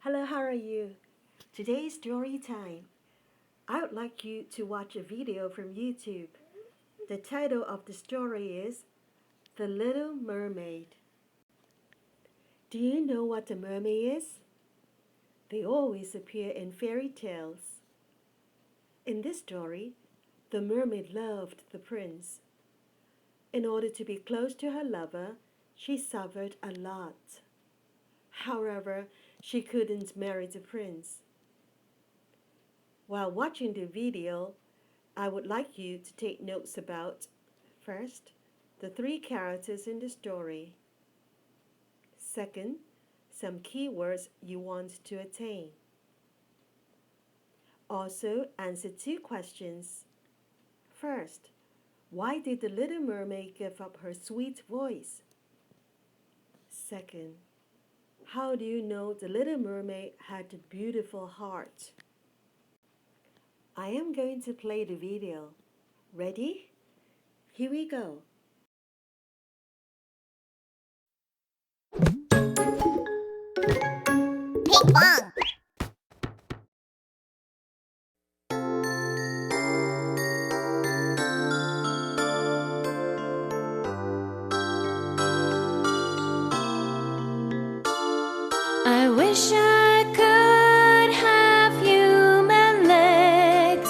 Hello, how are you? Today's story time. I would like you to watch a video from YouTube. The title of the story is The Little Mermaid. Do you know what a mermaid is? They always appear in fairy tales. In this story, the mermaid loved the prince. In order to be close to her lover, she suffered a lot. However, she couldn't marry the prince. While watching the video, I would like you to take notes about, first, the three characters in the story. Second, some keywords you want to attain. Also, answer two questions. First, why did the little mermaid give up her sweet voice? Second, how do you know the little mermaid had a beautiful heart? I am going to play the video. Ready? Here we go. Ping pong. I wish I could have human legs.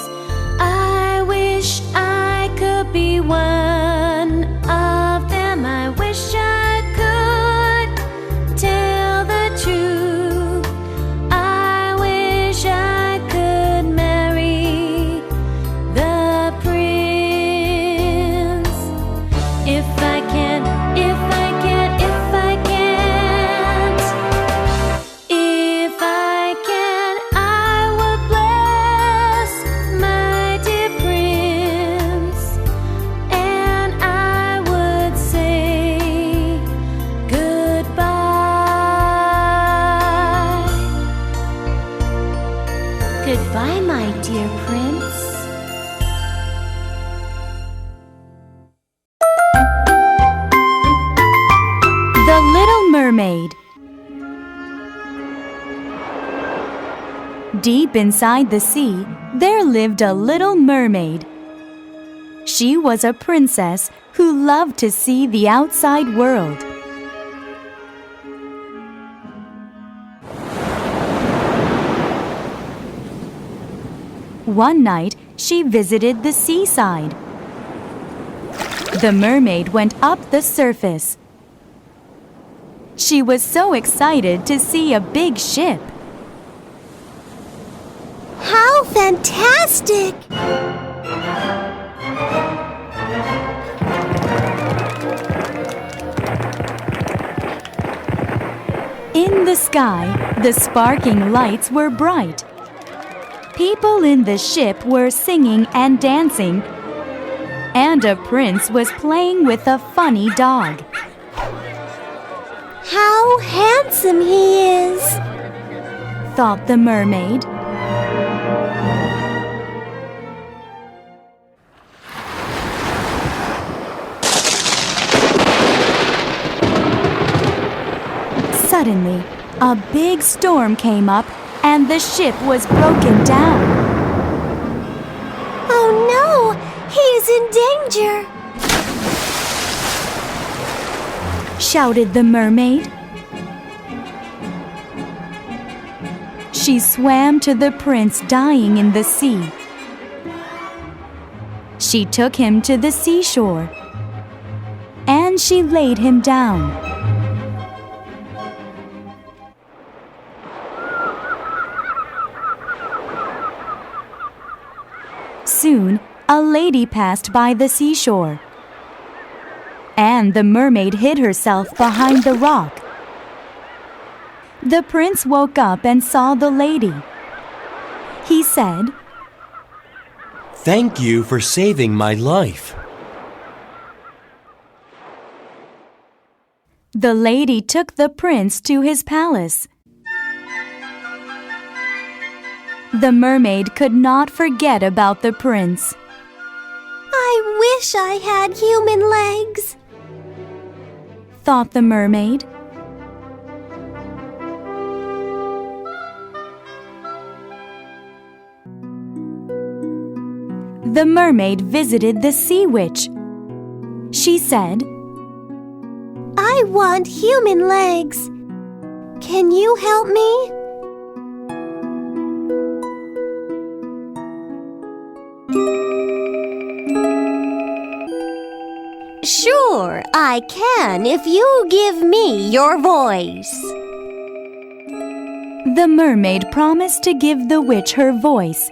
I wish I could be one of them. I wish I could tell the truth. I wish I could marry the prince. If I can, if I can, if I can't. If I can, I will bless my dear prince, and I would say goodbye. Goodbye, my dear prince. The Little Mermaid. Deep inside the sea, there lived a little mermaid. She was a princess who loved to see the outside world. One night, she visited the seaside. The mermaid went up the surface. She was so excited to see a big ship. How fantastic! In the sky, the sparkling lights were bright. People in the ship were singing and dancing, and a prince was playing with a funny dog. How handsome he is! Thought the mermaid. Suddenly, a big storm came up and the ship was broken down. Oh no! He is in danger! Shouted the mermaid. She swam to the prince dying in the sea. She took him to the seashore, and she laid him down. Soon, a lady passed by the seashore, and the mermaid hid herself behind the rock. The prince woke up and saw the lady. He said, "Thank you for saving my life." The lady took the prince to his palace. The mermaid could not forget about the prince. I wish I had human legs, thought the mermaid. the mermaid visited the sea witch. She said, I want human legs. Can you help me? Sure, I can if you give me your voice. The mermaid promised to give the witch her voice,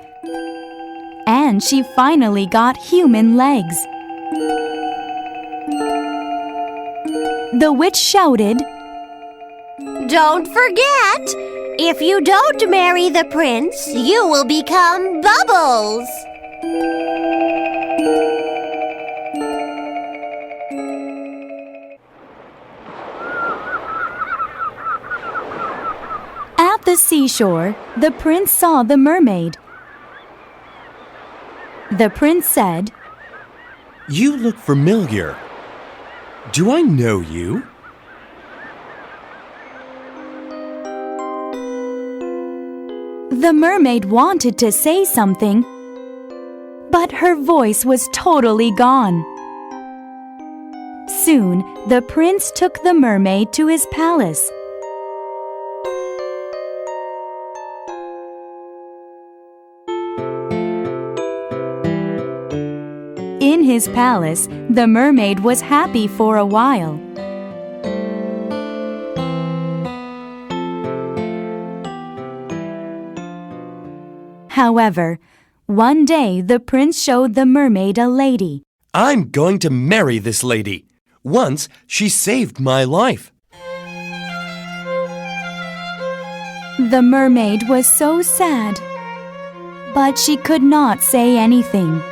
and she finally got human legs. The witch shouted, Don't forget, if you don't marry the prince, you will become bubbles. At the seashore, the prince saw the mermaid. The prince said, You look familiar. Do I know you? The mermaid wanted to say something, but her voice was totally gone. Soon, the prince took the mermaid to his palace. In his palace, the mermaid was happy for a while. However, one day the prince showed the mermaid a lady. I'm going to marry this lady. Once she saved my life. The mermaid was so sad, but she could not say anything.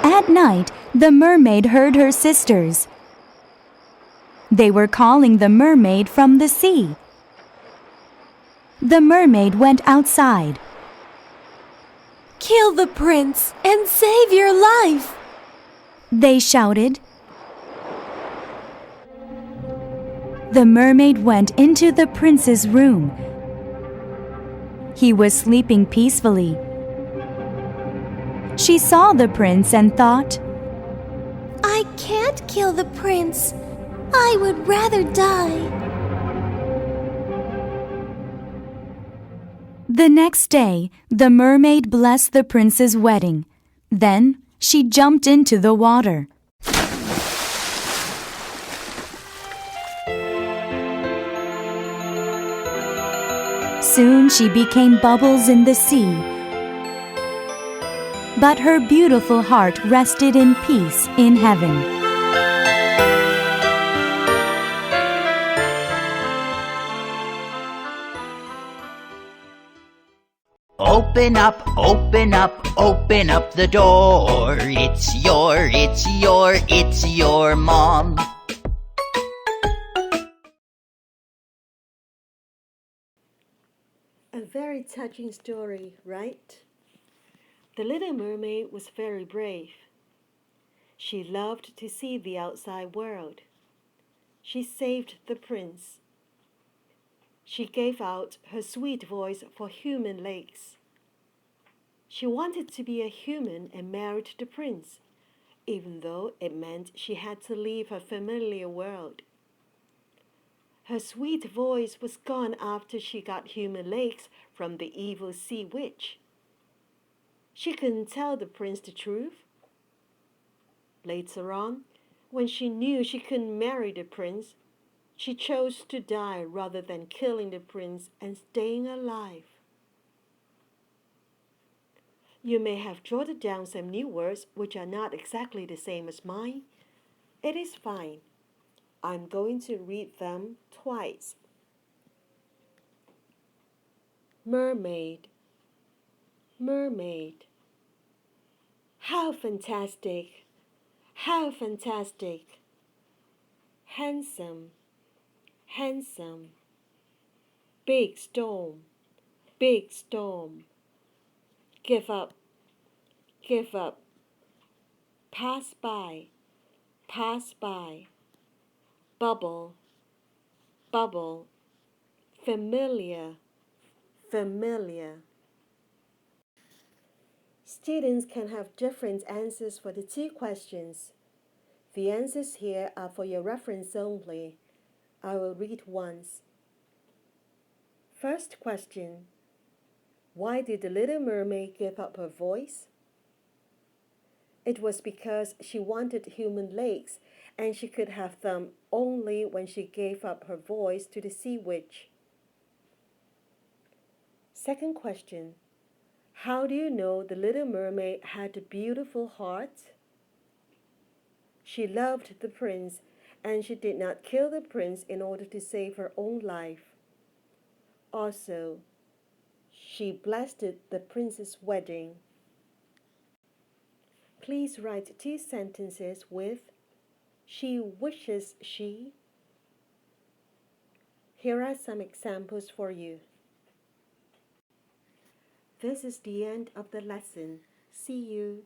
At night, the mermaid heard her sisters. They were calling the mermaid from the sea. The mermaid went outside. Kill the prince and save your life. They shouted. The mermaid went into the prince's room. He was sleeping peacefully. She saw the prince and thought, I can't kill the prince. I would rather die. The next day, the mermaid blessed the prince's wedding. Then she jumped into the water. Soon she became bubbles in the sea. But her beautiful heart rested in peace in heaven. Open up, open up, open up the door. It's your mom. A very touching story, right? The little mermaid was very brave. She loved to see the outside world. She saved the prince. She gave out her sweet voice for human legs. She wanted to be a human and married the prince, even though it meant she had to leave her familiar world. Her sweet voice was gone after she got human legs from the evil sea witch. She couldn't tell the prince the truth. Later on, when she knew she couldn't marry the prince, she chose to die rather than killing the prince and staying alive. You may have jotted down some new words which are not exactly the same as mine. It is fine. I'm going to read them twice. Mermaid, mermaid. How fantastic! How fantastic! Handsome, handsome. Big storm, big storm. Give up, give up. Pass by, pass by. Bubble, bubble, familiar, familiar. Students can have different answers for the two questions. The answers here are for your reference only. I will read once. First question. Why did the little mermaid give up her voice? It was because she wanted human legs, and she could have them only when she gave up her voice to the sea witch. Second question. How do you know the little mermaid had a beautiful heart? She loved the prince, and she did not kill the prince in order to save her own life. Also, she blessed the prince's wedding. Please write two sentences with she wishes she. Here are some examples for you. This is the end of the lesson. See you.